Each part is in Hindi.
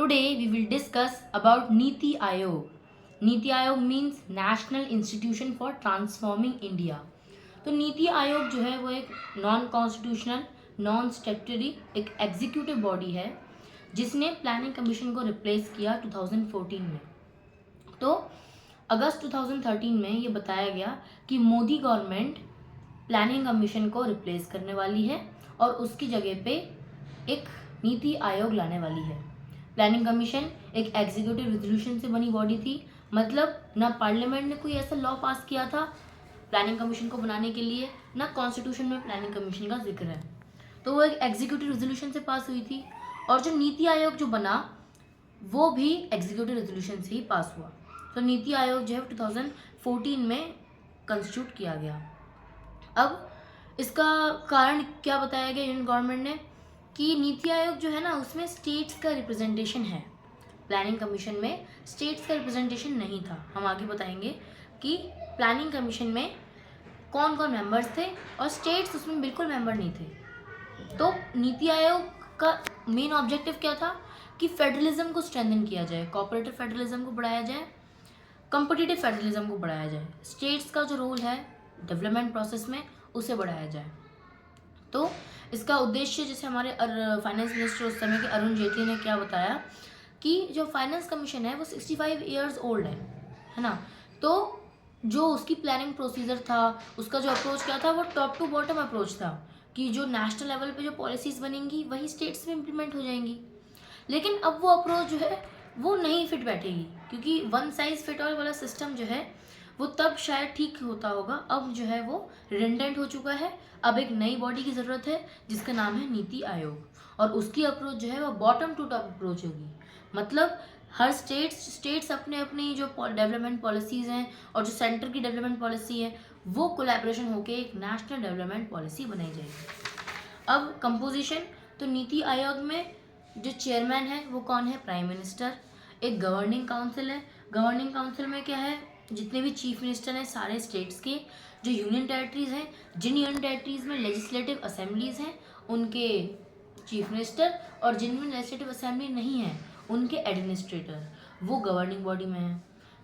Today we will discuss about Niti Aayog. NITI Aayog means national institution for transforming India. तो नीति आयोग जो है वो एक नॉन कॉन्स्टिट्यूशनल नॉन स्टैट्यूटरी एक एग्जीक्यूटिव बॉडी है जिसने प्लानिंग कमीशन को रिप्लेस किया 2014 में। तो अगस्त 2013 में ये बताया गया कि मोदी गवर्नमेंट प्लानिंग कमीशन को रिप्लेस करने वाली है और उसकी जगह पे एक नीति आयोग लाने वाली है। प्लानिंग कमीशन एक एग्जीक्यूटिव रेजोल्यूशन से बनी बॉडी थी, मतलब ना पार्लियामेंट ने कोई ऐसा लॉ पास किया था प्लानिंग कमीशन को बनाने के लिए, ना कॉन्स्टिट्यूशन में प्लानिंग कमीशन का जिक्र है। तो वो एक एग्जीक्यूटिव रेजोल्यूशन से पास हुई थी और जो नीति आयोग जो बना वो भी एग्जीक्यूटिव रेजोल्यूशन से ही पास हुआ। तो नीति आयोग जो है 2014 में कंस्टिट्यूट किया गया। अब इसका कारण क्या बताया गया यूनियन गवर्नमेंट ने कि नीति आयोग जो है ना उसमें स्टेट्स का रिप्रेजेंटेशन है, प्लानिंग कमीशन में स्टेट्स का रिप्रेजेंटेशन नहीं था। हम आगे बताएंगे कि प्लानिंग कमीशन में कौन कौन मेंबर्स थे और स्टेट्स उसमें बिल्कुल मेंबर नहीं थे। तो नीति आयोग का मेन ऑब्जेक्टिव क्या था कि फेडरलिज्म को स्ट्रेंथन किया जाए, कोऑपरेटिव फेडरलिज्म को बढ़ाया जाए, कॉम्पिटिटिव फेडरलिज्म को बढ़ाया जाए, स्टेट्स का जो रोल है डेवलपमेंट प्रोसेस में उसे बढ़ाया जाए। तो इसका उद्देश्य जैसे हमारे फाइनेंस मिनिस्टर उस समय के अरुण जेटली ने क्या बताया कि जो फाइनेंस कमीशन है वो 65 ईयर्स ओल्ड है ना। तो जो उसकी प्लानिंग प्रोसीजर था, उसका जो अप्रोच क्या था वो टॉप टू बॉटम अप्रोच था कि जो नेशनल लेवल पे जो पॉलिसीज़ बनेंगी वही स्टेट्स में इम्प्लीमेंट हो जाएंगी। लेकिन अब वो अप्रोच जो है वो नहीं फिट बैठेगी क्योंकि वन साइज फिट ऑल वाला सिस्टम जो है वो तब शायद ठीक होता होगा, अब जो है वो रिडेंडेंट हो चुका है। अब एक नई बॉडी की ज़रूरत है जिसका नाम है नीति आयोग और उसकी अप्रोच जो है वो बॉटम टू टॉप अप्रोच होगी। मतलब हर स्टेट्स अपने अपनी जो डेवलपमेंट पॉलिसीज़ हैं और जो सेंटर की डेवलपमेंट पॉलिसी है वो कोलैबोरेशन होकर एक नेशनल डेवलपमेंट पॉलिसी बनाई जाएगी। अब कंपोजिशन, तो नीति आयोग में जो चेयरमैन है वो कौन है? Prime minister. एक गवर्निंग काउंसिल है, गवर्निंग काउंसिल में क्या है, जितने भी चीफ मिनिस्टर हैं सारे स्टेट्स के, जो यूनियन टेरिटरीज हैं, जिन यूनियन टेरिटरीज में लेजिस्लेटिव असेंबलीज हैं उनके चीफ मिनिस्टर और जिनमें लेजिस्लेटिव असेंबली नहीं है उनके एडमिनिस्ट्रेटर, वो गवर्निंग बॉडी में है।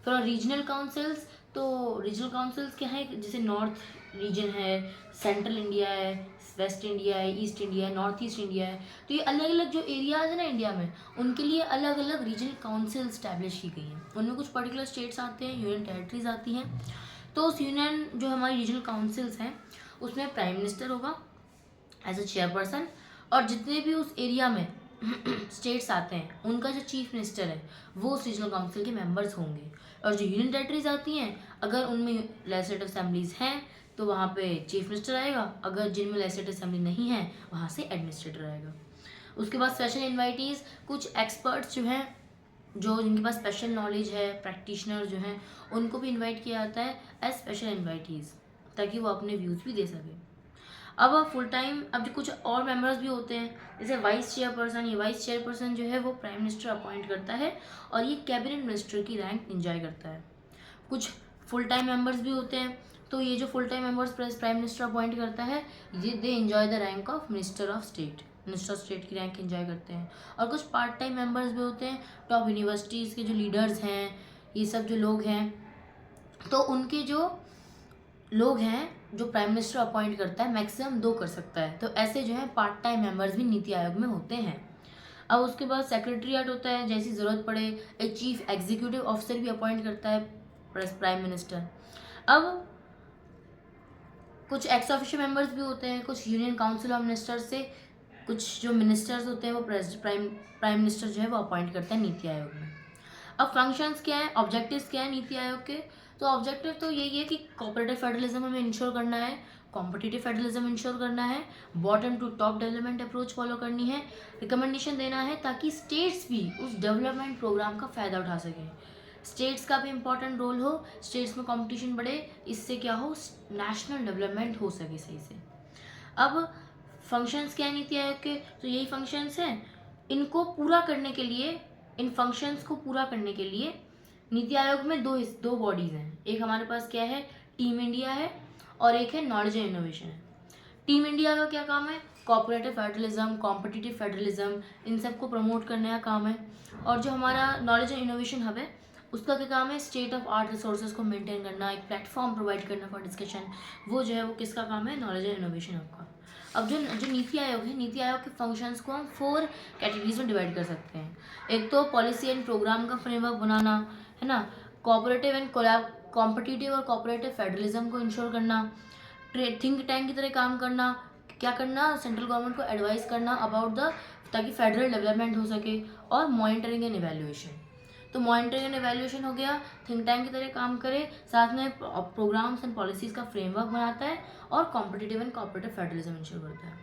फिर और रीजनल काउंसिल्स, तो रीजनल काउंसिल्स क्या है, जैसे नॉर्थ रीजन है, सेंट्रल इंडिया है, वेस्ट इंडिया है, ईस्ट इंडिया है, नॉर्थ ईस्ट इंडिया है। तो ये अलग अलग जो एरियाज़ है ना इंडिया में उनके लिए अलग अलग रीजनल काउंसिल स्टैब्लिश की गई हैं। उनमें कुछ पर्टिकुलर स्टेट्स आते हैं, यूनियन टेरिटरीज आती हैं। तो उस यूनियन जो हमारी रीजनल काउंसिल्स हैं उसमें प्राइम मिनिस्टर होगा एज अ चेयरपर्सन और जितने भी उस एरिया में स्टेट्स आते हैं उनका जो चीफ मिनिस्टर है वो उस रीजनल काउंसिल के मेंबर्स होंगे। और जो यूनियन टेरिटरीज आती हैं अगर उनमें लेजिस्लेटिव असेंबलीज हैं तो वहाँ पे चीफ मिनिस्टर आएगा, अगर जिनमें लेजिस्लेटिव असेंबली नहीं है वहाँ से एडमिनिस्ट्रेटर आएगा। उसके बाद स्पेशल इन्वाइटीज़, कुछ एक्सपर्ट्स जो हैं जो जिनके पास स्पेशल नॉलेज है, प्रैक्टिशनर जो हैं उनको भी इन्वाइट किया जाता है एज स्पेशल इन्वाइटीज़ ताकि वो अपने व्यूज़ भी दे सकें। अब फुल टाइम, अब जो कुछ और मेंबर्स भी होते हैं जैसे वाइस चेयरपर्सन, ये वाइस चेयरपर्सन जो है वो प्राइम मिनिस्टर अपॉइंट करता है और ये कैबिनेट मिनिस्टर की रैंक एंजॉय करता है। कुछ फुल टाइम मेंबर्स भी होते हैं, तो ये जो full time members prime minister appoint करता है ये they enjoy the rank of minister of state, minister of state की रैंक एंजॉय करते हैं। और कुछ पार्ट टाइम मेंबर्स भी होते हैं, टॉप यूनिवर्सिटीज़ के जो लीडर्स हैं, ये सब जो लोग हैं, तो उनके जो लोग हैं जो प्राइम मिनिस्टर अपॉइंट करता है मैक्सिमम 2 कर सकता है। तो ऐसे जो है पार्ट टाइम मेंबर्स भी नीति आयोग में होते हैं। अब उसके बाद सेक्रेटरीट होता है, जैसी ज़रूरत पड़े एक चीफ एग्जीक्यूटिव ऑफिसर भी अपॉइंट करता है प्राइम मिनिस्टर। अब कुछ एक्स ऑफिशियल मेंबर्स भी होते हैं, कुछ यूनियन काउंसिल ऑफ मिनिस्टर्स से कुछ जो मिनिस्टर्स होते हैं वो प्राइम मिनिस्टर जो है वो अपॉइंट करता है नीति आयोग में। अब फंक्शंस क्या है, ऑब्जेक्टिव्स क्या है नीति आयोग के, तो ऑब्जेक्टिव तो यही है कि कोऑपरेटिव फेडरलिज्म हमें इंश्योर करना है, कॉम्पिटिटिव फेडरलिज्म इंश्योर करना है, bottom to top development approach follow करनी है, रिकमेंडेशन देना है ताकि स्टेट्स भी उस डेवलपमेंट प्रोग्राम का फ़ायदा उठा सकें, स्टेट्स का भी इम्पॉर्टेंट रोल हो, स्टेट्स में कंपटीशन बढ़े, इससे क्या हो नेशनल डेवलपमेंट हो सके सही से। अब फंक्शंस क्या है नीति आयोग के, तो यही फंक्शंस हैं। इनको पूरा करने के लिए, इन फंक्शंस को पूरा करने के लिए नीति आयोग में दो बॉडीज़ हैं। एक हमारे पास क्या है, टीम इंडिया है और एक है नॉलेज एंड इनोवेशन है। टीम इंडिया का क्या काम है, कोऑपरेटिव फेडरलिज्म, कॉम्पिटिटिव फेडरलिज्म, इन सब को प्रमोट करने का काम है। और जो हमारा नॉलेज एंड इनोवेशन हब है, उसका क्या काम है, स्टेट ऑफ आर्ट रिसोर्सेज को मेंटेन करना, एक प्लेटफॉर्म प्रोवाइड करना फॉर डिस्कशन, वो जो है वो किसका काम है, नॉलेज एंड इनोवेशन हब का। अब जो जो नीति आयोग है, नीति आयोग के फंक्शंस को हम 4 कैटेगरीज में डिवाइड कर सकते हैं। एक तो पॉलिसी एंड प्रोग्राम का फ्रेमवर्क बनाना, है ना, कोऑपरेटिव एंड कॉम्पिटिटिव और कोऑपरेटिव फेडरलिज्म को इंश्योर करना, थिंक टैंक की तरह काम करना, क्या करना, सेंट्रल गवर्नमेंट को एडवाइस करना अबाउट द, ताकि फेडरल डेवलपमेंट हो सके, और मॉनिटरिंग एंड इवैल्यूएशन। तो मॉनिटरिंग एंड इवैल्यूएशन हो गया, थिंक टैंक की तरह काम करे, साथ में प्रोग्राम्स एंड पॉलिसीज़ का फ्रेमवर्क बनाता है, और competitive and cooperative federalism ensure करता है।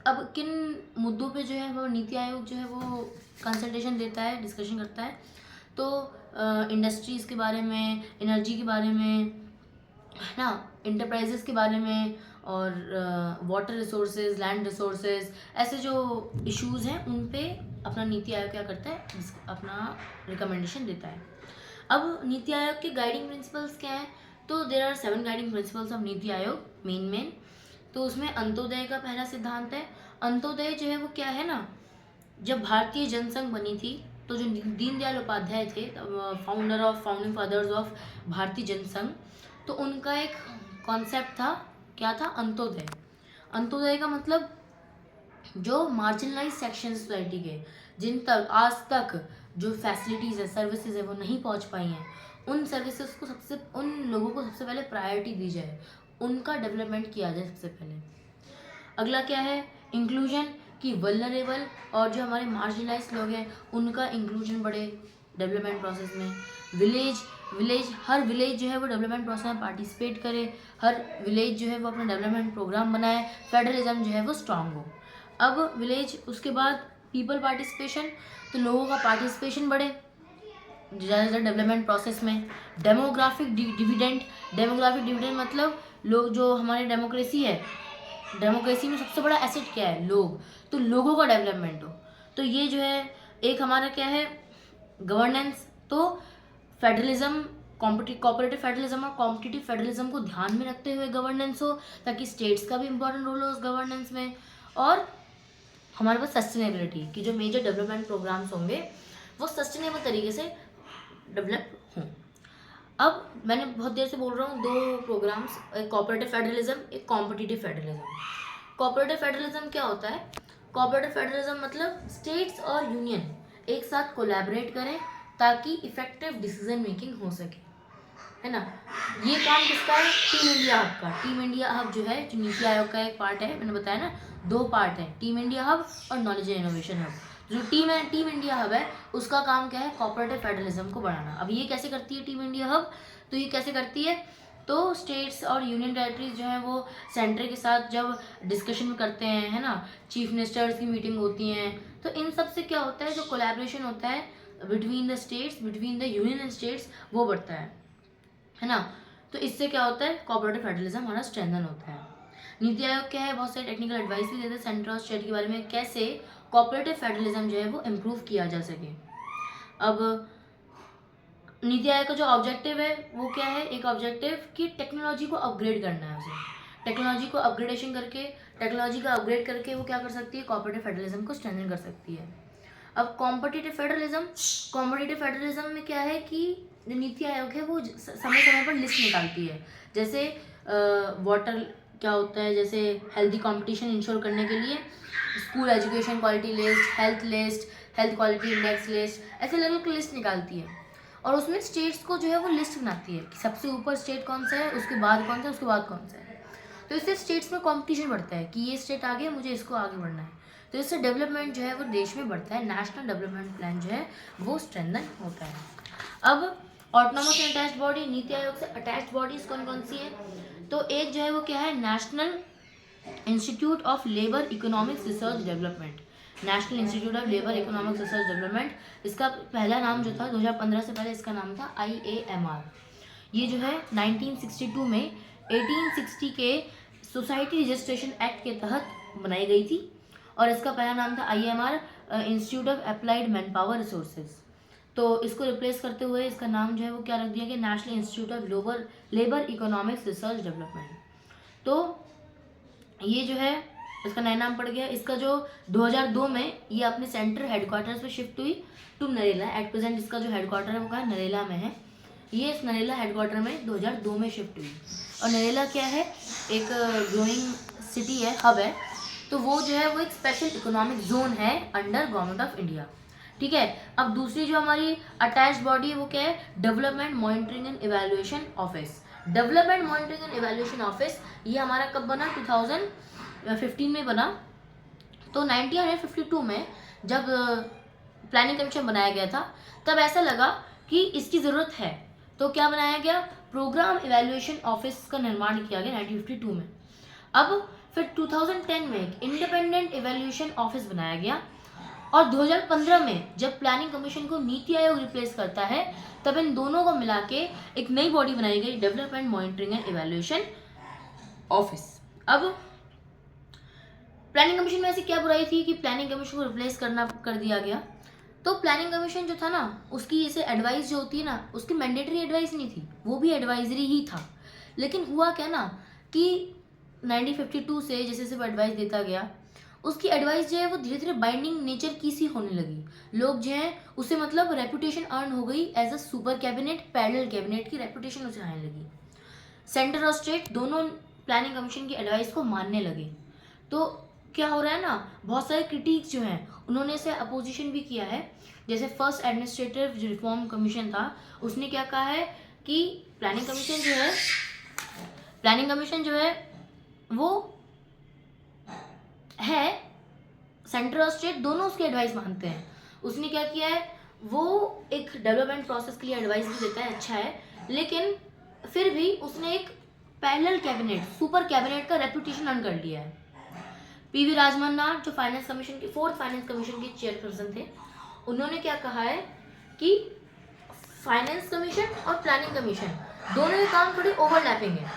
अब किन मुद्दों पे जो है वो नीति आयोग जो है वो कंसल्टेशन देता है, डिस्कशन करता है, तो इंडस्ट्रीज़ के बारे में, एनर्जी के बारे में, है ना, इंटरप्राइजेस के बारे में, और वाटर रिसोर्सेज, लैंड रिसोर्सेज, ऐसे जो इश्यूज़ हैं उन पे अपना नीति आयोग क्या करता है, अपना रिकमेंडेशन देता है। अब नीति आयोग के गाइडिंग प्रिंसिपल्स क्या हैं, तो there are 7 guiding principles of Niti Aayog, main. तो उसमें अंत्योदय का पहला सिद्धांत है। अंत्योदय जो है वो क्या है ना, जब भारतीय जनसंघ बनी थी, तो जो दीनदयाल उपाध्याय थे, फाउंडिंग फादर्स ऑफ भारतीय जनसंघ, तो उनका एक कॉन्सेप्ट था, क्या था, अंत्योदय। अंत्योदय का मतलब जो मार्जिनलाइज सेक्शन सोसाइटी के, जिन तक आज तक जो फैसिलिटीज़ है, सर्विसेज है, वो नहीं पहुंच पाई हैं, उन सर्विसेज को उन लोगों को सबसे पहले प्रायोरिटी दी जाए, उनका डेवलपमेंट किया जाए सबसे पहले। अगला क्या है, इंक्लूजन, कि वल्नरेबल और जो हमारे मार्जिनलाइज लोग हैं उनका इंक्लूजन बढ़े डेवलपमेंट प्रोसेस में। हर विलेज जो है वो डेवलपमेंट प्रोसेस में पार्टिसिपेट करे, हर विलेज जो है वो अपना डेवलपमेंट प्रोग्राम बनाए, फेडरलिज्म जो है वो स्ट्रांग हो। अब विलेज, उसके बाद पीपल पार्टिसिपेशन, तो लोगों का पार्टिसिपेशन बढ़े ज़्यादातर डेवलपमेंट प्रोसेस में। डेमोग्राफिक डिविडेंड मतलब लोग, जो हमारी डेमोक्रेसी है, डेमोक्रेसी में सबसे बड़ा एसेट क्या है, लोग, तो लोगों का डेवलपमेंट हो। तो ये जो है एक हमारा क्या है, गवर्नेंस, तो फेडरलिज्म, कोऑपरेटिव फेडरलिज्म और कॉम्पिटिटिव फेडरलिज्म को ध्यान में रखते हुए गवर्नेंस हो, ताकि स्टेट्स का भी इंपॉर्टेंट रोल हो उस गवर्नेंस में। और हमारे पास सस्टेनेबिलिटी, कि जो मेजर डेवलपमेंट प्रोग्राम्स होंगे वो सस्टेनेबल तरीके से डेवलप हों। अब मैंने बहुत देर से बोल रहा हूँ, 2 प्रोग्राम्स, एक कोऑपरेटिव फेडरलिज्म, एक कॉम्पिटिटिव फेडरलिज्म। कोऑपरेटिव फेडरलिज्म क्या होता है, कोऑपरेटिव फेडरलिज्म मतलब स्टेट्स और यूनियन एक साथ कोलैबोरेट करें ताकि इफेक्टिव डिसीजन मेकिंग हो सके, है ना। ये काम किसका है, टीम इंडिया हब का। टीम इंडिया हब जो है, जो नीति आयोग का एक पार्ट है, मैंने बताया ना 2 पार्ट है, टीम इंडिया हब और नॉलेज एंड इनोवेशन हब। जो टीम इंडिया हब है उसका काम क्या है, कोऑपरेटिव फेडरलिज्म को बढ़ाना। अब ये कैसे करती है टीम इंडिया हब, तो ये कैसे करती है, तो स्टेट्स और यूनियन टेरिटरीज जो है वो सेंटर के साथ जब डिस्कशन करते हैं, है ना, चीफ मिनिस्टर्स की मीटिंग होती हैं, तो इन सब से क्या होता है, जो कोलैबोरेशन होता है between the states, between the union and states, वो बढ़ता है ना। तो इससे क्या होता है, कोऑपरेटिव फेडरलिज्म हमारा स्ट्रेंथन होता है। नीति आयोग क्या है, बहुत सारे टेक्निकल एडवाइस भी देते हैं सेंटर और स्टेट के बारे में, कैसे कोऑपरेटिव फेडरलिज्म जो है वो इम्प्रूव किया जा सके। अब नीति आयोग का जो ऑब्जेक्टिव है वो क्या है, एक ऑब्जेक्टिव कि टेक्नोलॉजी को अपग्रेड करना है उसे, टेक्नोलॉजी को अपग्रेडेशन करके, टेक्नोलॉजी का अपग्रेड करके वो क्या कर सकती है, कोऑपरेटिव फेडरलिज्म को स्ट्रेंथन कर सकती है। अब कॉम्पिटिटिव फेडरलिज्म में क्या है कि जो नीति आयोग है वो समय समय पर लिस्ट निकालती है, जैसे वाटर क्या होता है, जैसे हेल्दी कंपटीशन इंश्योर करने के लिए school education quality list, health quality index list, ऐसे अलग अलग लिस्ट निकालती है। और उसमें स्टेट्स को जो है वो लिस्ट बनाती है कि सबसे ऊपर स्टेट कौन सा है, उसके बाद कौन सा है, उसके बाद कौन सा है। तो इससे स्टेट्स में कंपटीशन बढ़ता है कि ये स्टेट आगे, मुझे इसको आगे बढ़ना है। तो इससे डेवलपमेंट जो है वो देश में बढ़ता है, नेशनल डेवलपमेंट प्लान जो है वो स्ट्रेंथन होता है। अब autonomous and attached body, NITI Aayog से अटैच्ड बॉडीज कौन कौन सी है, तो एक जो है वो क्या है, national institute of labour economics research development, national institute of labour economics research development. इसका पहला नाम जो था 2015 से पहले इसका नाम था IAMR। ये जो है 1962 में 1860 के सोसाइटी रजिस्ट्रेशन एक्ट के तहत बनाई गई थी, और इसका पहला नाम था IAMR, institute of applied man power resources. तो इसको रिप्लेस करते हुए इसका नाम जो है वो क्या रख दिया गया, national institute of labour economics research development. तो ये जो है इसका नया नाम पड़ गया। इसका जो 2002 में ये अपने सेंटर हेडक्वार्टर्स पे शिफ्ट हुई टू नरेला। एट प्रेजेंट इसका जो हेडक्वार्टर है वो कहाँ नरेला में है। ये इस नरेला हेडक्वार्टर में 2002 में शिफ्ट हुई। और नरेला क्या है, एक ग्रोइंग सिटी है, हब है। तो वो जो है वो एक स्पेशल इकोनॉमिक जोन है अंडर गवर्नमेंट ऑफ इंडिया। ठीक है। अब दूसरी जो हमारी अटैच्ड बॉडी है वो क्या है, development monitoring and evaluation office. Development monitoring and evaluation office ये हमारा कब बना, 2015 में बना। तो 1952 में जब प्लानिंग कमीशन बनाया गया था तब ऐसा लगा कि इसकी ज़रूरत है, तो क्या बनाया गया, प्रोग्राम इवैल्यूएशन ऑफिस का निर्माण किया गया 1952 में। अब फिर 2010 में एक इंडिपेंडेंट इवैल्यूएशन ऑफिस बनाया गया। और 2015 में जब प्लानिंग कमीशन को नीति आयोग रिप्लेस करता है तब इन दोनों को मिला के एक नई बॉडी बनाई गई, development monitoring and evaluation office. अब प्लानिंग कमीशन में ऐसी क्या बुराई थी कि प्लानिंग कमीशन को रिप्लेस कर दिया गया। तो प्लानिंग कमीशन जो था ना, उसकी जैसे एडवाइस जो होती है ना, उसकी मैंडेटरी एडवाइस नहीं थी, वो भी एडवाइजरी ही था। लेकिन हुआ क्या ना कि 1952 से जैसे जैसे वो एडवाइस देता गया, उसकी एडवाइस जो है वो धीरे धीरे बाइंडिंग नेचर की सी होने लगी। लोग जो है उसे मतलब रेपुटेशन अर्न हो गई as a super cabinet, parallel cabinet की रेपुटेशन उसे आने लगी। सेंटर और स्टेट दोनों प्लानिंग कमीशन की एडवाइस को मानने लगे। तो क्या हो रहा है ना, बहुत सारे क्रिटिक्स जो हैं उन्होंने इसे अपोजिशन भी किया है। जैसे फर्स्ट एडमिनिस्ट्रेटिव रिफॉर्म कमीशन था, उसने क्या कहा है कि प्लानिंग कमीशन जो है वो है, सेंटर और स्टेट दोनों उसकी एडवाइस मानते हैं। उसने क्या किया है, वो एक डेवलपमेंट प्रोसेस के लिए एडवाइस भी देता है, अच्छा है, लेकिन फिर भी उसने एक पैरेलल कैबिनेट, सुपर कैबिनेट का रेपुटेशन अर्न कर लिया है। पीवी राजमन्ना जो फाइनेंस कमीशन के फोर्थ फाइनेंस कमीशन के चेयरपर्सन थे, उन्होंने क्या कहा है कि फाइनेंस कमीशन और प्लानिंग कमीशन दोनों के काम थोड़ी ओवरलैपिंग है।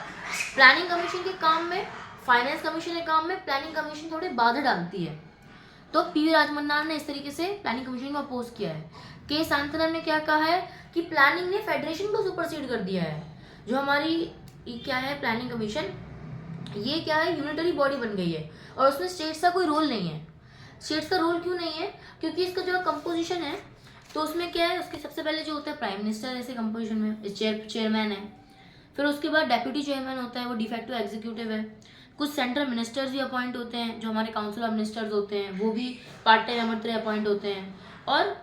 प्लानिंग कमीशन के काम में फाइनेंस कमीशन के काम में प्लानिंग कमीशन थोड़ी बाधा डालती है। तो पीवी राजमन्ना ने इस तरीके से प्लानिंग कमीशन को अपोज किया है। के सांतनम ने क्या कहा है कि प्लानिंग ने फेडरेशन को सुपरसीड कर दिया है। जो हमारी क्या है प्लानिंग कमीशन, ये क्या है, यूनिटरी बॉडी बन गई है और उसमें स्टेट्स का कोई रोल नहीं है। स्टेट्स का रोल क्यों नहीं है, क्योंकि इसका जो कंपोजिशन है तो उसमें क्या है, उसके सबसे पहले जो होता है प्राइम मिनिस्टर ऐसे कंपोजिशन में चेयरमैन है। फिर उसके बाद डेप्यूटी चेयरमैन होता है, वो डिफेक्टिव एग्जीक्यूटिव है। कुछ सेंट्रल मिनिस्टर्स भी अपॉइंट होते हैं, जो हमारे काउंसिल ऑफ मिनिस्टर्स होते हैं वो भी पार्ट टाइम मेंबर तरह अपॉइंट होते हैं। और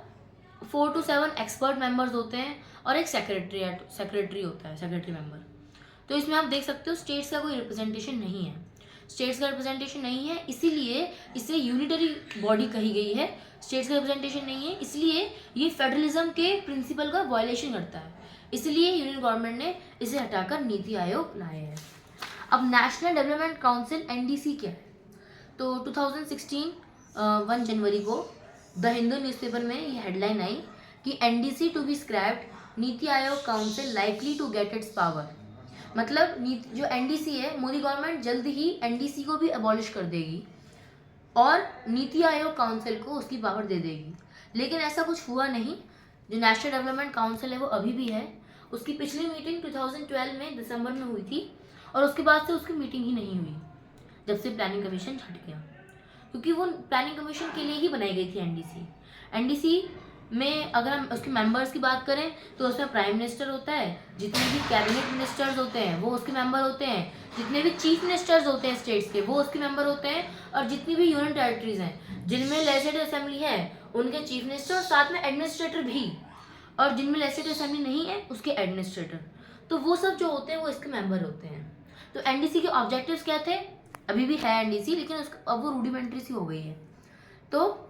4 to 7 एक्सपर्ट मेंबर्स होते हैं और एक सेक्रेटरी होता है, सेक्रेटरी मेंबर। तो इसमें आप देख सकते हो स्टेट्स का कोई रिप्रेजेंटेशन नहीं है, स्टेट्स का रिप्रेजेंटेशन नहीं है, इसीलिए इसे यूनिटरी बॉडी कही गई है। स्टेट्स का रिप्रेजेंटेशन नहीं है, इसलिए ये फेडरलिज्म के प्रिंसिपल का वायलेशन करता है, इसलिए यूनियन गवर्नमेंट ने इसे हटाकर नीति आयोग लाया है। अब नेशनल डेवलपमेंट काउंसिल एनडीसी क्या है, तो 2016 1 जनवरी को द हिंदू न्यूज़पेपर में ये हेडलाइन आई कि NDC to be scrapped, Niti Aayog council likely to get its power. मतलब जो एनडीसी है, मोदी गवर्नमेंट जल्द ही एनडीसी को भी अबॉलिश कर देगी और नीति आयोग काउंसिल को उसकी पावर दे देगी। लेकिन ऐसा कुछ हुआ नहीं। जो नेशनल डेवलपमेंट काउंसिल है वो अभी भी है। उसकी पिछली मीटिंग 2012 में दिसंबर में हुई थी और उसके बाद से उसकी मीटिंग ही नहीं हुई जब से प्लानिंग कमीशन हट गया, क्योंकि वो प्लानिंग कमीशन के लिए ही बनाई गई थी एनडीसी। एनडीसी में अगर हम उसके मेंबर्स की बात करें तो उसमें प्राइम मिनिस्टर होता है, जितने भी कैबिनेट मिनिस्टर्स होते हैं वो उसके मेंबर होते हैं, जितने भी चीफ मिनिस्टर्स होते हैं स्टेट्स के वो उसके मेंबर होते हैं, और जितनी भी यूनियन टेरिटरीज हैं जिनमें लेजिस्लेटिव असेंबली है उनके चीफ मिनिस्टर और साथ में एडमिनिस्ट्रेटर भी, और जिनमें लेजिस्लेटिव असेंबली नहीं है उसके एडमिनिस्ट्रेटर, तो वो सब जो होते हैं वो इसके मेंबर होते हैं। तो एनडीसी के ऑब्जेक्टिव्स क्या थे, अभी भी है एनडीसी, लेकिन अब वो रूडिमेंट्री सी हो गई है। तो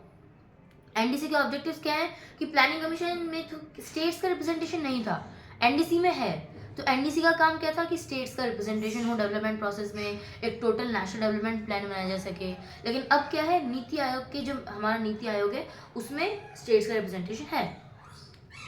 एनडीसी के ऑब्जेक्टिव्स क्या है कि प्लानिंग कमीशन में तो स्टेट्स का रिप्रेजेंटेशन नहीं था, एनडीसी में है। तो एनडीसी का काम क्या था कि स्टेट्स का रिप्रेजेंटेशन हो डेवलपमेंट प्रोसेस में, एक टोटल नेशनल डेवलपमेंट प्लान बनाया जा सके। लेकिन अब क्या है, नीति आयोग के जो हमारा नीति आयोग है उसमें स्टेट्स का रिप्रेजेंटेशन है।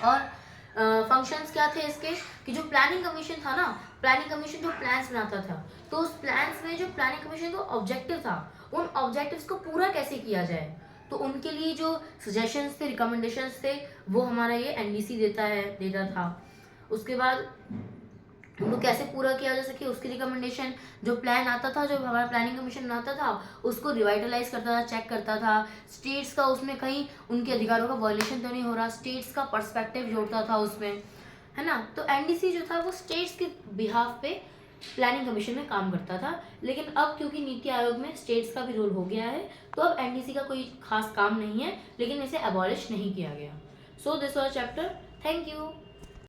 और फंक्शंस क्या थे इसके कि जो प्लानिंग कमीशन था ना, प्लानिंग कमीशन जो प्लान्स बनाता था, तो उस प्लान्स में जो प्लानिंग कमीशन का ऑब्जेक्टिव था उन ऑब्जेक्टिव्स को पूरा कैसे किया जाए, तो उनके लिए जो सजेशंस थे, रिकमेंडेशंस थे, वो हमारा ये एनडीसी देता था। उसके बाद उनको कैसे पूरा किया जा सके उसकी रिकमेंडेशन, जो प्लान आता था, जो हमारा प्लानिंग कमीशन आता था, उसको रिवाइटलाइज करता था, चेक करता था, स्टेट्स का उसमें कहीं उनके अधिकारों का वॉयलेशन तो नहीं हो रहा, स्टेट्स का पर्सपेक्टिव जोड़ता था उसमें, है ना। तो एनडीसी जो था वो स्टेट्स के बिहाफ पे प्लानिंग कमीशन में काम करता था। लेकिन अब क्योंकि नीति आयोग में स्टेट्स का भी रोल हो गया है, तो अब एनडीसी का कोई खास काम नहीं है, लेकिन इसे अबॉलिश नहीं किया गया। So this was chapter. Thank you.